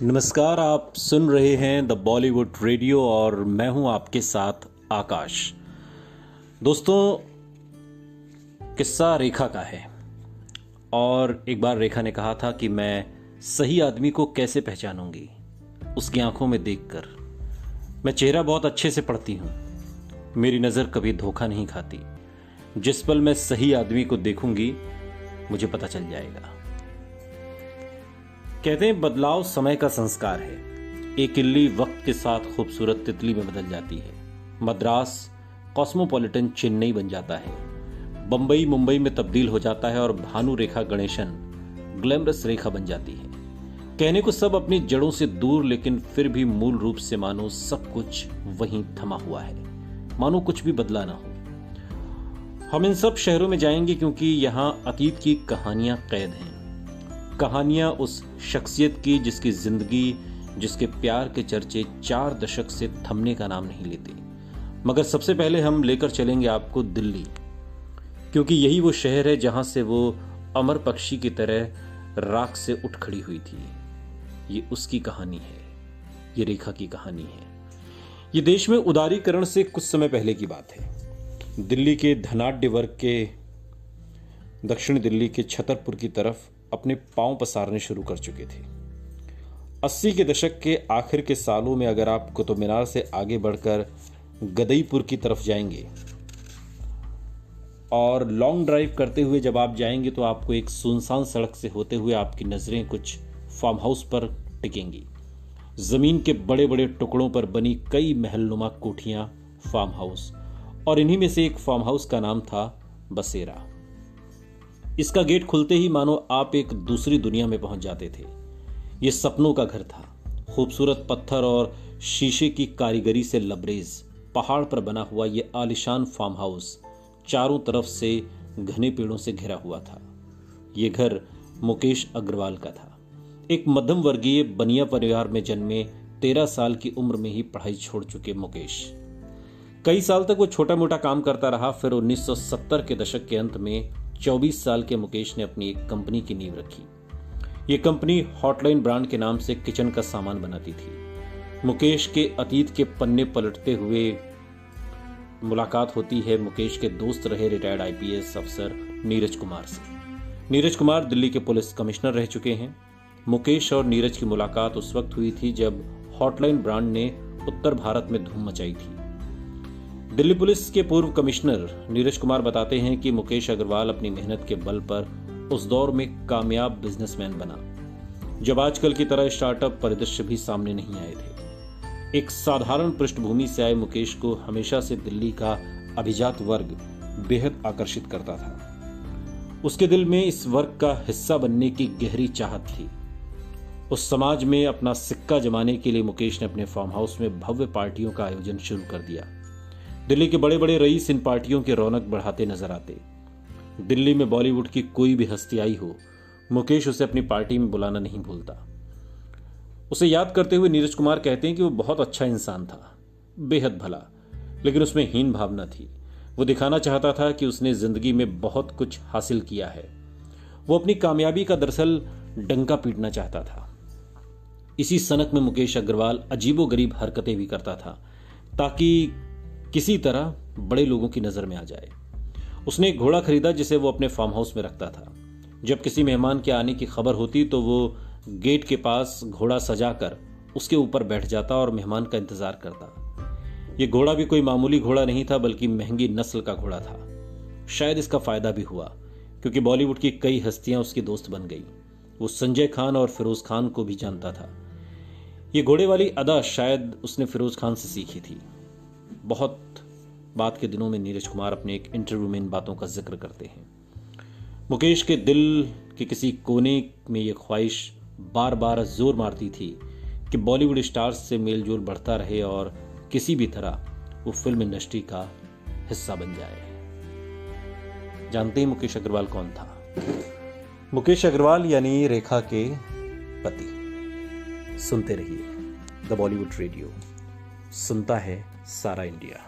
नमस्कार, आप सुन रहे हैं द बॉलीवुड रेडियो और मैं हूं आपके साथ आकाश। दोस्तों, किस्सा रेखा का है और एक बार रेखा ने कहा था कि मैं सही आदमी को कैसे पहचानूंगी, उसकी आंखों में देखकर। मैं चेहरा बहुत अच्छे से पढ़ती हूं, मेरी नज़र कभी धोखा नहीं खाती। जिस पल मैं सही आदमी को देखूंगी मुझे पता चल जाएगा। कहते हैं बदलाव समय का संस्कार है। एक इल्ली वक्त के साथ खूबसूरत तितली में बदल जाती है। मद्रास कॉस्मोपॉलिटन चेन्नई बन जाता है, बंबई मुंबई में तब्दील हो जाता है और भानु रेखा गणेशन ग्लैमरस रेखा बन जाती है। कहने को सब अपनी जड़ों से दूर, लेकिन फिर भी मूल रूप से मानो सब कुछ वहीं थमा हुआ है, मानो कुछ भी बदला ना हो। हम इन सब शहरों में जाएंगे क्योंकि यहाँ अतीत की कहानियां कैद हैं। कहानियां उस शख्सियत की जिसकी जिंदगी, जिसके प्यार के चर्चे 4 दशक से थमने का नाम नहीं लेते। मगर सबसे पहले हम लेकर चलेंगे आपको दिल्ली, क्योंकि यही वो शहर है जहां से वो अमर पक्षी की तरह राख से उठ खड़ी हुई थी। ये उसकी कहानी है, ये रेखा की कहानी है। ये देश में उदारीकरण से कुछ समय पहले की बात है। दिल्ली के धनाढ्य वर्ग के दक्षिण दिल्ली के छतरपुर की तरफ अपने पांव पसारने शुरू कर चुके थे। 80 के दशक के आखिर के सालों में अगर आप कुतुब मीनार से आगे बढ़कर गदईपुर की तरफ जाएंगे और लॉन्ग ड्राइव करते हुए जब आप जाएंगे तो आपको एक सुनसान सड़क से होते हुए आपकी नजरें कुछ फार्म हाउस पर टिकेंगी। जमीन के बड़े बड़े टुकड़ों पर बनी कई महलनुमा कोठियां फार्म हाउस, और इन्हीं में से एक फार्म हाउस का नाम था बसेरा। इसका गेट खुलते ही मानो आप एक दूसरी दुनिया में पहुंच जाते थे। यह सपनों का घर था। खूबसूरत पत्थर और शीशे की कारीगरी से लबरेज पहाड़ पर बना हुआ यह आलिशान फार्म हाउस चारों तरफ से घने पेड़ों से घिरा हुआ था। यह घर मुकेश अग्रवाल का था। एक मध्यम वर्गीय बनिया परिवार में जन्मे 13 साल की उम्र में ही पढ़ाई छोड़ चुके मुकेश कई साल तक वो छोटा मोटा काम करता रहा। फिर 1970 के दशक के अंत में 24 साल के मुकेश ने अपनी एक कंपनी की नींव रखी। ये कंपनी हॉटलाइन ब्रांड के नाम से किचन का सामान बनाती थी। मुकेश के अतीत के पन्ने पलटते हुए मुलाकात होती है मुकेश के दोस्त रहे रिटायर्ड आईपीएस अफसर नीरज कुमार से। नीरज कुमार दिल्ली के पुलिस कमिश्नर रह चुके हैं। मुकेश और नीरज की मुलाकात उस वक्त हुई थी जब हॉटलाइन ब्रांड ने उत्तर भारत में धूम मचाई थी। दिल्ली पुलिस के पूर्व कमिश्नर नीरज कुमार बताते हैं कि मुकेश अग्रवाल अपनी मेहनत के बल पर उस दौर में कामयाब बिजनेसमैन बना जब आजकल की तरह स्टार्टअप परिदृश्य भी सामने नहीं आए थे। एक साधारण पृष्ठभूमि से आए मुकेश को हमेशा से दिल्ली का अभिजात वर्ग बेहद आकर्षित करता था। उसके दिल में इस वर्ग का हिस्सा बनने की गहरी चाहत थी। उस समाज में अपना सिक्का जमाने के लिए मुकेश ने अपने फार्म हाउस में भव्य पार्टियों का आयोजन शुरू कर दिया। दिल्ली के बड़े बड़े रईस इन पार्टियों की रौनक बढ़ाते नजर आते। दिल्ली में बॉलीवुड की कोई भी हस्ती आई हो, मुकेश उसे अपनी पार्टी में बुलाना नहीं भूलता। उसे याद करते हुए नीरज कुमार कहते हैं कि वो बहुत अच्छा इंसान था, बेहद भला, लेकिन उसमें हीन भावना थी। वो दिखाना चाहता था कि उसने जिंदगी में बहुत कुछ हासिल किया है। वो अपनी कामयाबी का दरअसल डंका पीटना चाहता था। इसी सनक में मुकेश अग्रवाल अजीबोगरीब हरकतें भी करता था ताकि किसी तरह बड़े लोगों की नजर में आ जाए। उसने एक घोड़ा खरीदा जिसे वो अपने फार्म हाउस में रखता था। जब किसी मेहमान के आने की खबर होती तो वो गेट के पास घोड़ा सजाकर उसके ऊपर बैठ जाता और मेहमान का इंतजार करता। ये घोड़ा भी कोई मामूली घोड़ा नहीं था, बल्कि महंगी नस्ल का घोड़ा था। शायद इसका फायदा भी हुआ क्योंकि बॉलीवुड की कई हस्तियां उसकी दोस्त बन गई। वो संजय खान और फिरोज खान को भी जानता था। ये घोड़े वाली अदा शायद उसने फिरोज खान से सीखी थी। बहुत बाद के दिनों में नीरज कुमार अपने एक इंटरव्यू में इन बातों का जिक्र करते हैं। मुकेश के दिल के किसी कोने में यह ख्वाहिश बार बार जोर मारती थी कि बॉलीवुड स्टार्स से मेलजोल बढ़ता रहे और किसी भी तरह वो फिल्म इंडस्ट्री का हिस्सा बन जाए। जानते हैं मुकेश अग्रवाल कौन था? मुकेश अग्रवाल यानी रेखा के पति। सुनते रहिए द बॉलीवुड रेडियो, सुनता है सारा इंडिया।